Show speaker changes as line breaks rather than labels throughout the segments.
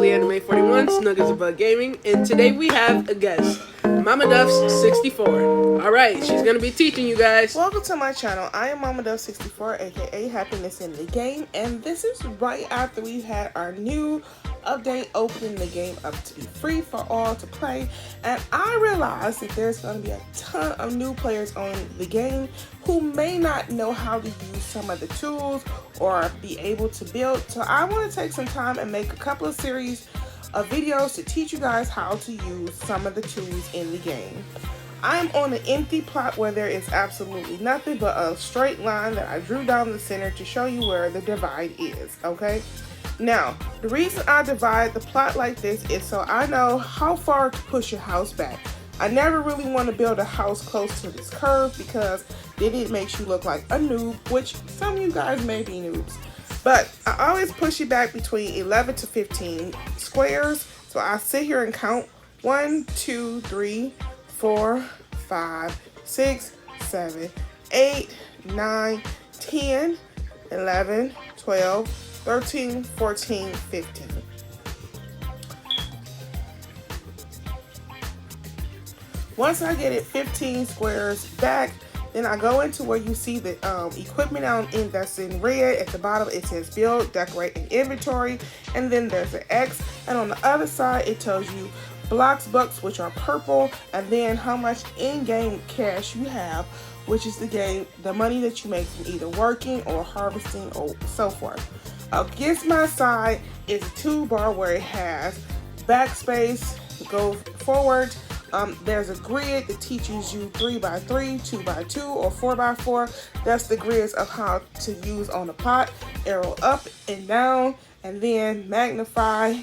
Anime 41, Snuggles Above Gaming, and today we have a guest, Mama Duff's 64. Alright, she's gonna be teaching you guys.
Welcome to my channel. I am Mama Duff 64, aka Happiness in the Game, and this is right after we had our new update opening the game up to be free for all to play. And I realized that there's going to be a ton of new players on the game who may not know how to use some of the tools or be able to build. So I want to take some time and make a couple of series of videos to teach you guys how to use some of the tools in the game. I'm on an empty plot where there is absolutely nothing but a straight line that I drew down the center to show you where the divide is, okay? Now, the reason I divide the plot like this is so I know how far to push your house back. I never really want to build a house close to this curve because then it makes you look like a noob, which some of you guys may be noobs. But I always push it back between 11 to 15 squares. So I sit here and count 1, 2, 3, 4, 5, 6, 7, 8, 9, 10, 11, 12, 13, 14, 15. Once I get it 15 squares back, then I go into where you see the equipment that's in red. At the bottom it says build, decorate, and inventory. And then there's an X. And on the other side it tells you Bloxburg, which are purple. And then how much in-game cash you have, which is the money that you make from either working or harvesting or so forth. Against my side is a toolbar where it has backspace, go forward. There's a grid that teaches you 3x3, 2x2, or 4x4. That's the grids of how to use on the plot. Arrow up and down, and then magnify.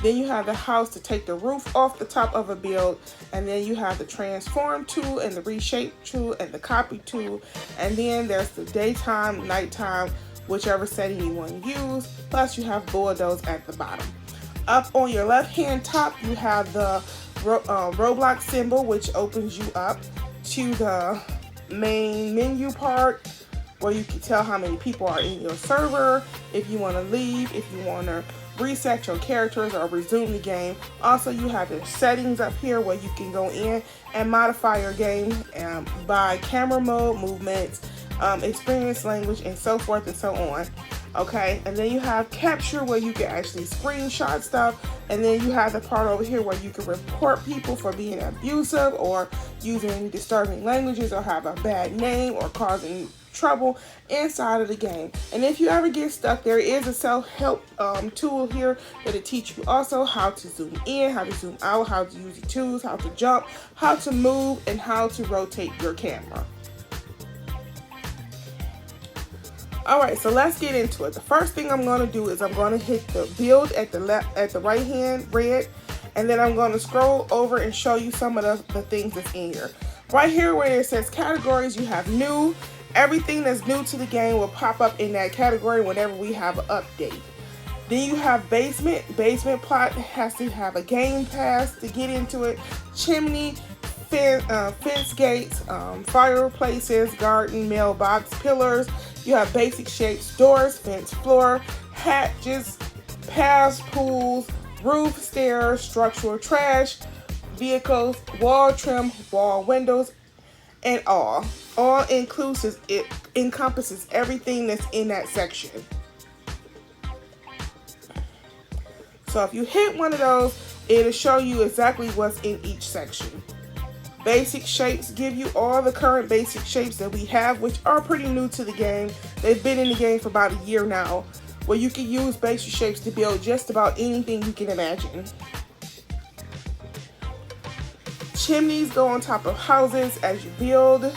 Then you have the house to take the roof off the top of a build, and then you have the transform tool and the reshape tool and the copy tool, and then there's the daytime, nighttime, whichever setting you want to use, plus you have bulldoze at the bottom. Up on your left hand top you have the Roblox symbol, which opens you up to the main menu part where you can tell how many people are in your server, if you want to leave, if you want to reset your characters or resume the game. Also, you have your settings up here where you can go in and modify your game by camera mode, movements, experience language, and so forth and so on. Okay, and then you have capture where you can actually screenshot stuff, and then you have the part over here where you can report people for being abusive or using disturbing languages or have a bad name or causing trouble inside of the game. And if you ever get stuck, there is a self-help tool here that'll teach you also how to zoom in, how to zoom out, how to use the tools, how to jump, how to move, and how to rotate your camera. Alright, so let's get into it. The first thing I'm going to do is I'm going to hit the build at the right hand, red, and then I'm going to scroll over and show you some of the things that's in here. Right here where it says categories, you have new. Everything that's new to the game will pop up in that category whenever we have an update. Then you have basement. Basement plot has to have a game pass to get into it. Chimney, fence gates, fireplaces, garden, mailbox, pillars. You have basic shapes, doors, fence, floor, hatches, paths, pools, roof, stairs, structural trash, vehicles, wall trim, wall windows, and all. All inclusive, it encompasses everything that's in that section. So if you hit one of those, it'll show you exactly what's in each section. Basic shapes give you all the current basic shapes that we have, which are pretty new to the game. They've been in the game for about a year now, where you can use basic shapes to build just about anything you can imagine. Chimneys go on top of houses as you build.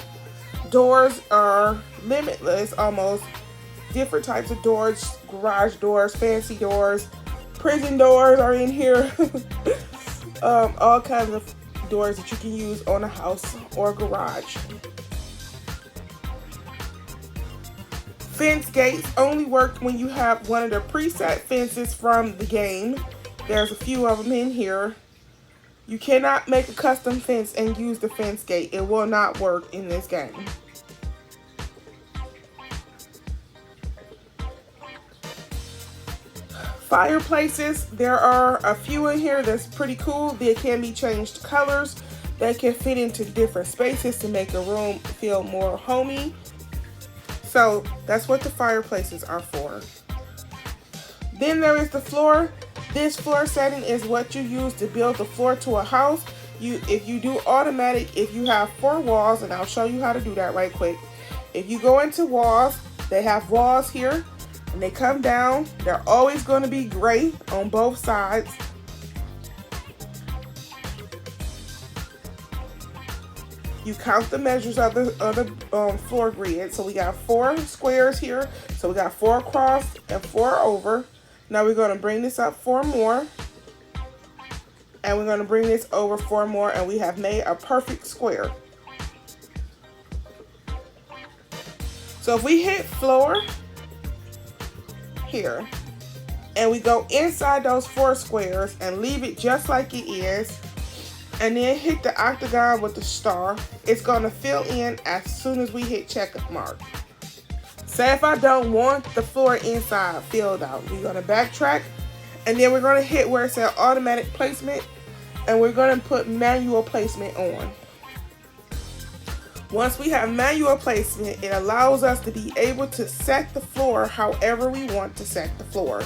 Doors are limitless, almost. Different types of doors, garage doors, fancy doors, prison doors are in here. All kinds of doors that you can use on a house or garage. Fence gates only work when you have one of the preset fences from the game. There's a few of them in here. You cannot make a custom fence and use the fence gate. It will not work in this game. Fireplaces, there are a few in here that's pretty cool. They can be changed colors. They can fit into different spaces to make a room feel more homey. So that's what the fireplaces are for. Then there is the floor. This floor setting is what you use to build the floor to a house. If you do automatic, if you have 4 walls, and I'll show you how to do that right quick. If you go into walls, they have walls here, and they come down. They're always going to be gray on both sides. You count the measures of the floor grid. So we got 4 squares here. So we got 4 across and 4 over. Now we're going to bring this up 4 more. And we're going to bring this over 4 more, and we have made a perfect square. So if we hit floor here, and we go inside those 4 squares and leave it just like it is, and then hit the octagon with the star, it's going to fill in as soon as we hit check mark. Say if I don't want the floor inside filled out, we're going to backtrack, and then we're going to hit where it says automatic placement, and we're going to put manual placement on. Once we have manual placement, it allows us to be able to set the floor however we want to set the floor.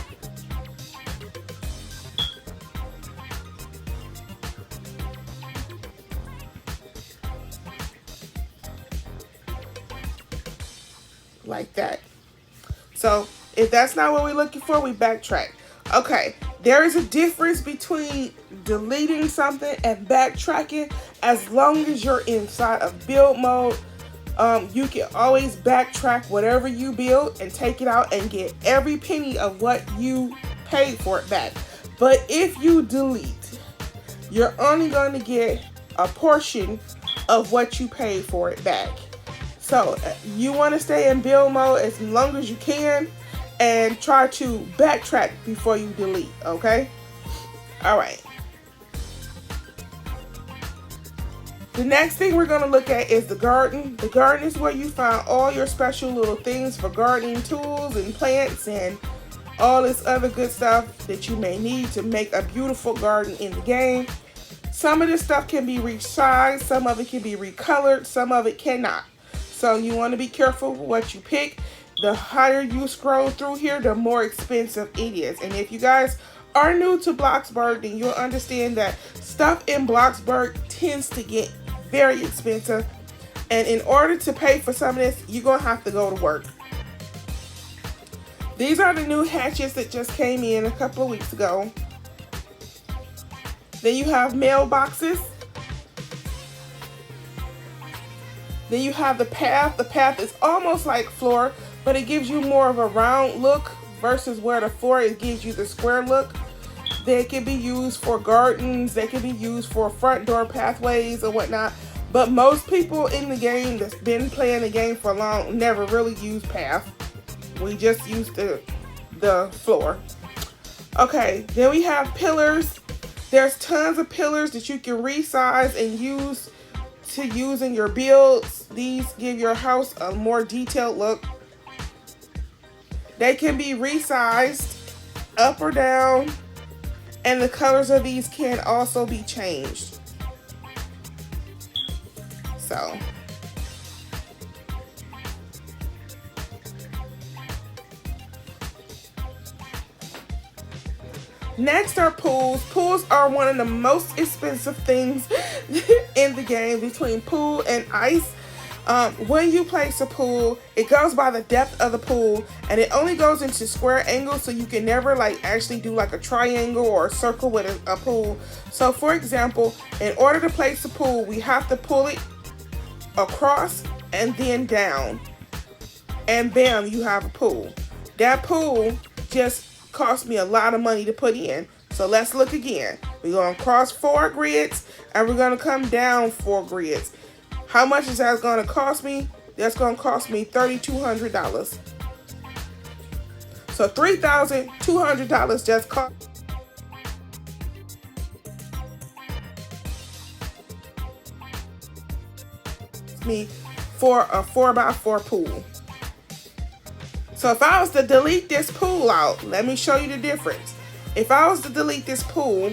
Like that. So if that's not what we're looking for, we backtrack. Okay, there is a difference between deleting something and backtracking. As long as you're inside of build mode, you can always backtrack whatever you build and take it out and get every penny of what you paid for it back. But if you delete, you're only going to get a portion of what you paid for it back. So you want to stay in build mode as long as you can and try to backtrack before you delete, okay? All right. The next thing we're going to look at is the garden. The garden is where you find all your special little things for gardening tools and plants and all this other good stuff that you may need to make a beautiful garden in the game. Some of this stuff can be resized, some of it can be recolored, some of it cannot. So you want to be careful with what you pick. The higher you scroll through here, the more expensive it is. And if you guys are new to Bloxburg, then you'll understand that stuff in Bloxburg tends to get very expensive. And in order to pay for some of this, you're going to have to go to work. These are the new hatches that just came in a couple of weeks ago. Then you have mailboxes. Then you have the path. The path is almost like floor, but it gives you more of a round look versus where the floor, it gives you the square look. They can be used for gardens. They can be used for front door pathways or whatnot. But most people in the game that's been playing the game for long never really use path. We just use the floor. Okay, then we have pillars. There's tons of pillars that you can resize and use in your builds. These give your house a more detailed look. They can be resized up or down, and the colors of these can also be changed. So next are pools. Pools are one of the most expensive things in the game between pool and ice. When you place a pool, it goes by the depth of the pool, and it only goes into square angles, so you can never like actually do like a triangle or a circle with a pool. So for example, in order to place a pool, we have to pull it across and then down, and bam, you have a pool. That pool just cost me a lot of money to put in. So let's look again. We're going to cross 4 grids, and we're going to come down 4 grids. How much is that going to cost me? That's going to cost me $3,200. So $3,200 just cost me for a 4x4 pool. So if I was to delete this pool out, let me show you the difference. If I was to delete this pool,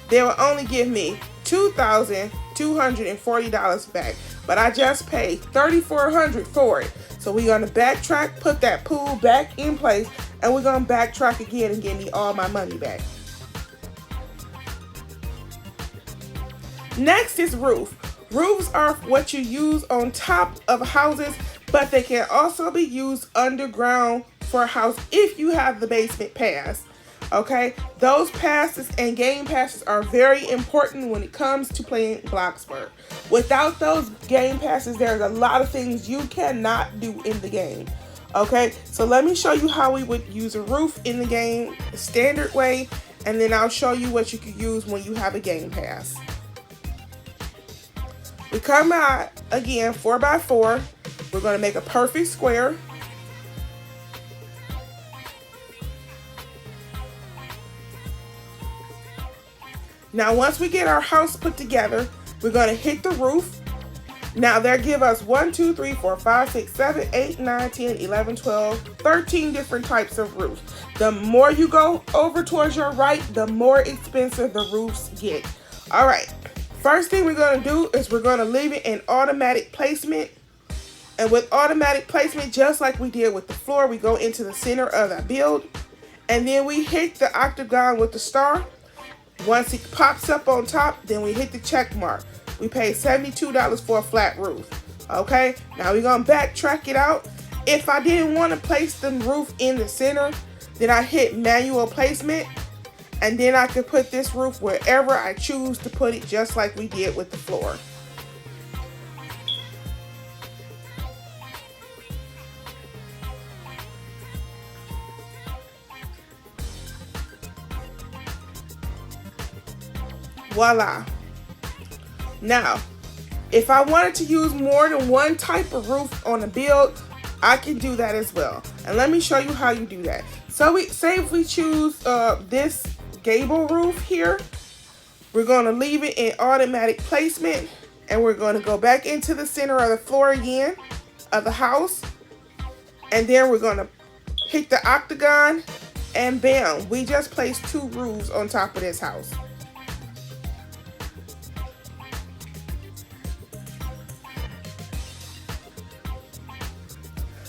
they will only give me $2,240 back. But I just paid $3,400 for it. So we're going to backtrack, put that pool back in place, and we're going to backtrack again and give me all my money back. Next is roof. Roofs are what you use on top of houses, but they can also be used underground for a house if you have the basement pass. Okay, those passes and game passes are very important when it comes to playing Bloxburg. Without those game passes, there's a lot of things you cannot do in the game. Okay, so let me show you how we would use a roof in the game, the standard way, and then I'll show you what you could use when you have a game pass. We come out again 4x4. We're going to make a perfect square. Now once we get our house put together, we're going to hit the roof. Now they give us 1, 2, 3, 4, 5, 6, 7, 8, 9, 10, 11, 12, 13 different types of roofs. The more you go over towards your right, the more expensive the roofs get. All right, first thing we're going to do is we're going to leave it in automatic placement. And with automatic placement, just like we did with the floor, we go into the center of the build. And then we hit the octagon with the star. Once it pops up on top, then we hit the check mark. We paid $72 for a flat roof. Okay, now we're gonna backtrack it out. If I didn't want to place the roof in the center, then I hit manual placement, and then I could put this roof wherever I choose to put it, just like we did with the floor. Voila. Now, if I wanted to use more than one type of roof on a build, I can do that as well. And let me show you how you do that. So say if we choose this gable roof here, we're going to leave it in automatic placement, and we're going to go back into the center of the floor again of the house, and then we're going to hit the octagon, and bam, we just placed 2 roofs on top of this house.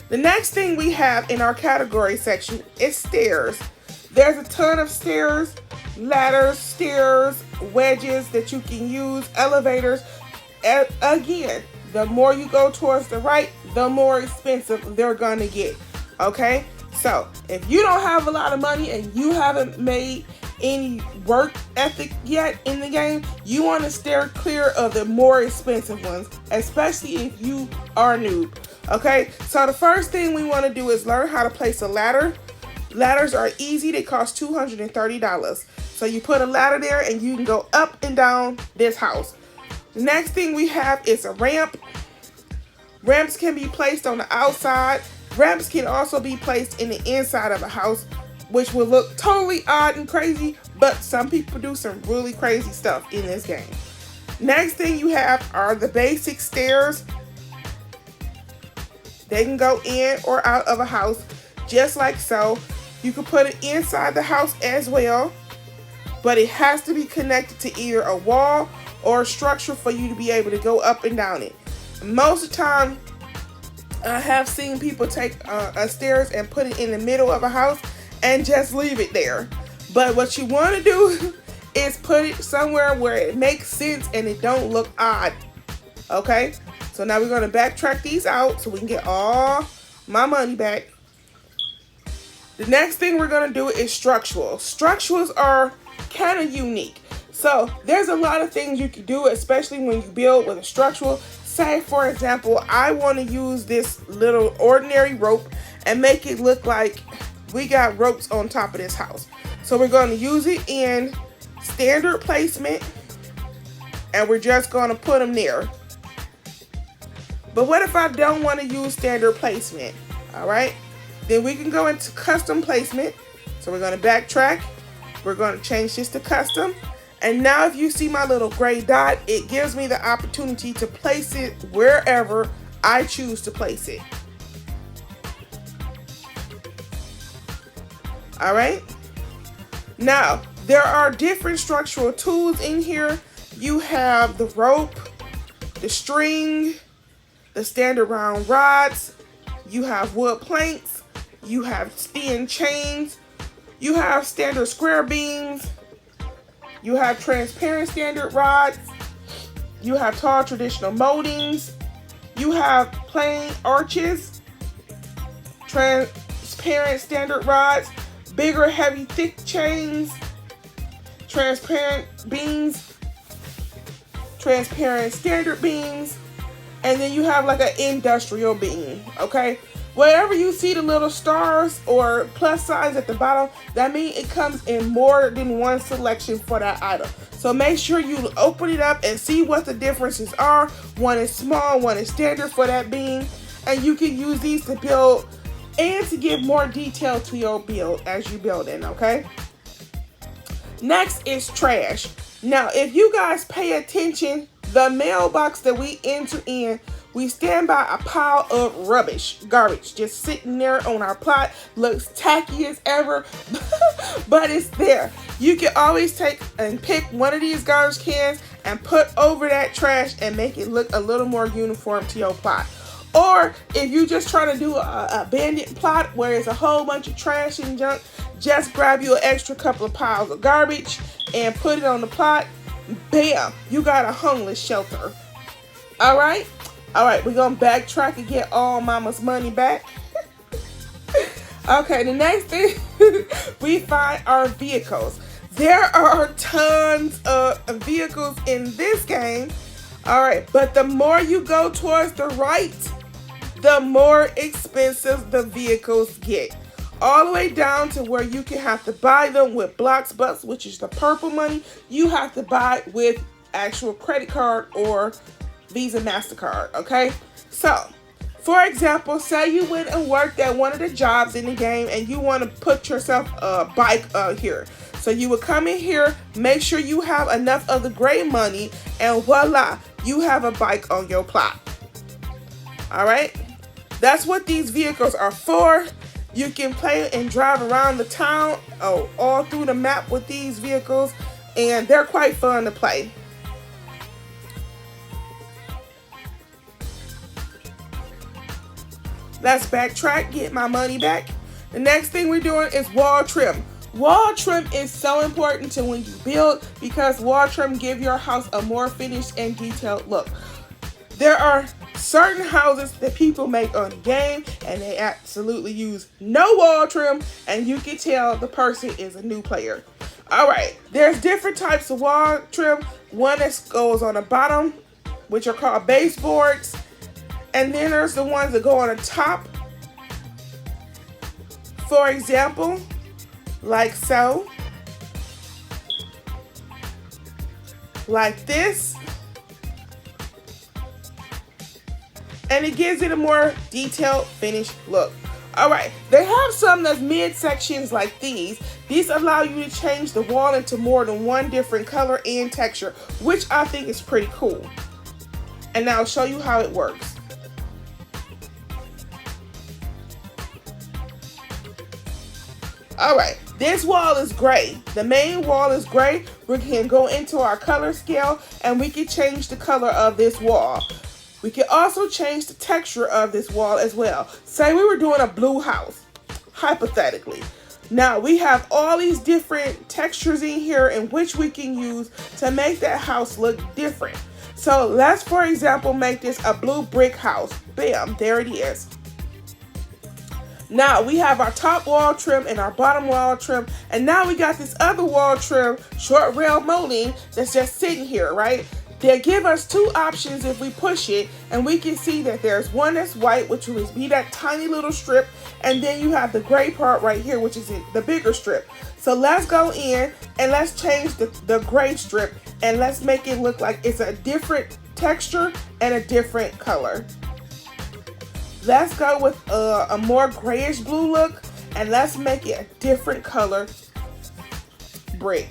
The next thing we have in our category section is stairs. There's a ton of stairs, ladders, stairs, wedges that you can use, elevators. And again, the more you go towards the right, the more expensive they're gonna get. Okay, so if you don't have a lot of money and you haven't made any work ethic yet in the game, you want to steer clear of the more expensive ones, especially if you are a noob. Okay, so the first thing we want to do is learn how to place a ladder. Ladders are easy, they cost $230. So you put a ladder there and you can go up and down this house. The next thing we have is a ramp. Ramps can be placed on the outside. Ramps can also be placed in the inside of a house, which will look totally odd and crazy, but some people do some really crazy stuff in this game. Next thing you have are the basic stairs. They can go in or out of a house just like so. You can put it inside the house as well, but it has to be connected to either a wall or a structure for you to be able to go up and down it. Most of the time, I have seen people take a stairs and put it in the middle of a house and just leave it there. But what you want to do is put it somewhere where it makes sense and it don't look odd. Okay? So now we're going to backtrack these out so we can get all my money back. The next thing we're going to do is structural. Structurals are kind of unique. So there's a lot of things you can do, especially when you build with a structural. Say, for example, I want to use this little ordinary rope and make it look like we got ropes on top of this house. So we're going to use it in standard placement, and we're just going to put them there. But what if I don't want to use standard placement? All right, then we can go into custom placement. So we're going to backtrack. We're going to change this to custom. And now if you see my little gray dot, it gives me the opportunity to place it wherever I choose to place it. All right. Now, there are different structural tools in here. You have the rope, the string, the standard round rods, you have wood planks, you have thin chains, you have standard square beams, you have transparent standard rods, you have tall traditional moldings, you have plain arches, transparent standard rods, bigger heavy thick chains, transparent beams, transparent standard beams, and then you have like an industrial beam, okay? Wherever you see the little stars or plus signs at the bottom, that means it comes in more than one selection for that item. So make sure you open it up and see what the differences are. One is small, one is standard for that beam, and you can use these to build and to give more detail to your build as you build it, okay? Next is trash. Now, if you guys pay attention, the mailbox that we enter in, we stand by a pile of garbage, just sitting there on our plot. Looks tacky as ever, but it's there. You can always take and pick one of these garbage cans and put over that trash and make it look a little more uniform to your plot. Or if you just trying to do a abandoned plot where it's a whole bunch of trash and junk, just grab you an extra couple of piles of garbage and put it on the plot. Bam, you got a homeless shelter. All right, we're gonna backtrack and get all mama's money back. Okay, the next thing we find are vehicles. There are tons of vehicles in this game. All right, but the more you go towards the right, the more expensive the vehicles get. All the way down to where you can have to buy them with Bloxburg, which is the purple money. You have to buy with actual credit card or Visa, MasterCard, okay? So, for example, say you went and worked at one of the jobs in the game and you want to put yourself a bike here. So you would come in here, make sure you have enough of the gray money, and voila, you have a bike on your plot. All right? That's what these vehicles are for. You can play and drive around the town, all through the map with these vehicles, and they're quite fun to play. Let's backtrack, get my money back. The next thing we're doing is wall trim. Wall trim is so important to when you build because wall trim give your house a more finished and detailed look. There are certain houses that people make on the game and they absolutely use no wall trim, and you can tell the person is a new player. All right, there's different types of wall trim. One that goes on the bottom, which are called baseboards, and then there's the ones that go on the top. For example, like so, like this. And it gives it a more detailed, finished look. All right, they have some that's mid-sections like these. These allow you to change the wall into more than one different color and texture, which I think is pretty cool. And now I'll show you how it works. All right, this wall is gray. The main wall is gray. We can go into our color scale and we can change the color of this wall. We can also change the texture of this wall as well. Say we were doing a blue house, hypothetically. Now we have all these different textures in here in which we can use to make that house look different. So let's, for example, make this a blue brick house. Bam, there it is. Now we have our top wall trim and our bottom wall trim, and now we got this other wall trim, short rail molding, that's just sitting here, right? They give us two options if we push it, and we can see that there's one that's white, which will be that tiny little strip, and then you have the gray part right here, which is the bigger strip. So let's go in and let's change the gray strip, and let's make it look like it's a different texture and a different color. Let's go with a more grayish blue look, and let's make it a different color brick.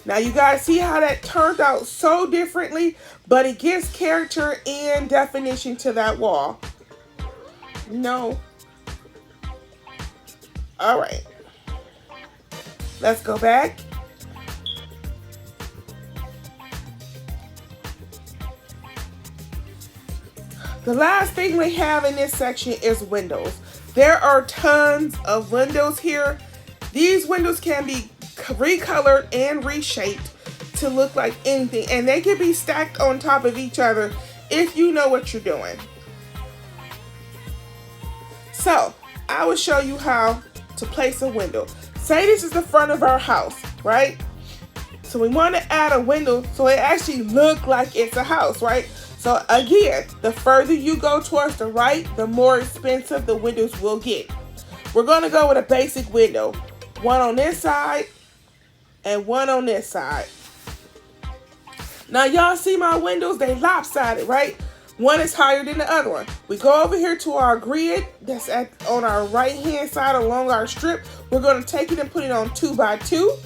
Now you guys see how that turned out so differently, but it gives character and definition to that wall. No. All right. Let's go back The last thing we have in this section is windows. There are tons of windows here. These windows can be recolored and reshaped to look like anything, and they can be stacked on top of each other if you know what you're doing. So I will show you how to place a window. Say this is the front of our house, right? So we want to add a window so it actually look like it's a house, right? So again, the further you go towards the right, the more expensive the windows will get. We're going to go with a basic window. One on this side and one on this side. Now y'all see my windows, they lopsided, right? One is higher than the other one. We go over here to our grid that's on our right hand side along our strip. We're going to take it and put it on 2x2.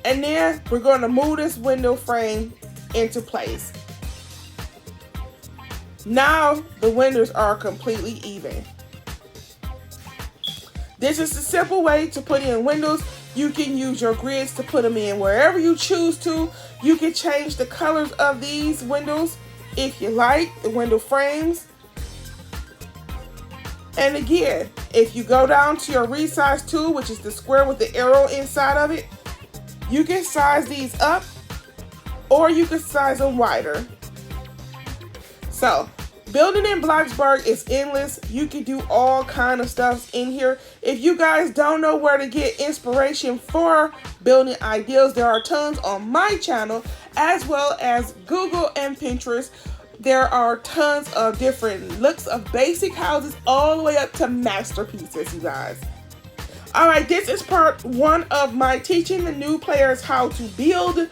And then we're going to move this window frame into place. Now the windows are completely even. This is a simple way to put in windows. You can use your grids to put them in wherever you choose to. You can change the colors of these windows if you like, the window frames. And again, if you go down to your resize tool, which is the square with the arrow inside of it, you can size these up or you can size them wider. So, building in Bloxburg is endless. You can do all kind of stuff in here. If you guys don't know where to get inspiration for building ideas, there are tons on my channel as well as Google and Pinterest. There are tons of different looks of basic houses all the way up to masterpieces, you guys. Alright, this is part 1 of my teaching the new players how to build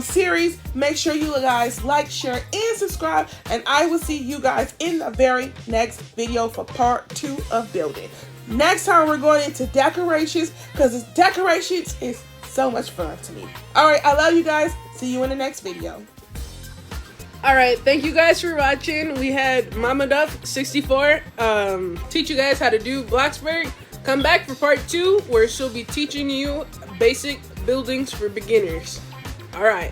series. Make sure you guys like, share, and subscribe, and I will see you guys in the very next video for part 2 of building. Next time we're going into decorations, because decorations is so much fun to me. Alright, I love you guys. See you in the next video.
Alright, thank you guys for watching. We had Mama Duff 64 teach you guys how to do Bloxburg. Come back for part 2 where she'll be teaching you basic buildings for beginners. Alright,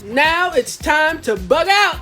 now it's time to bug out!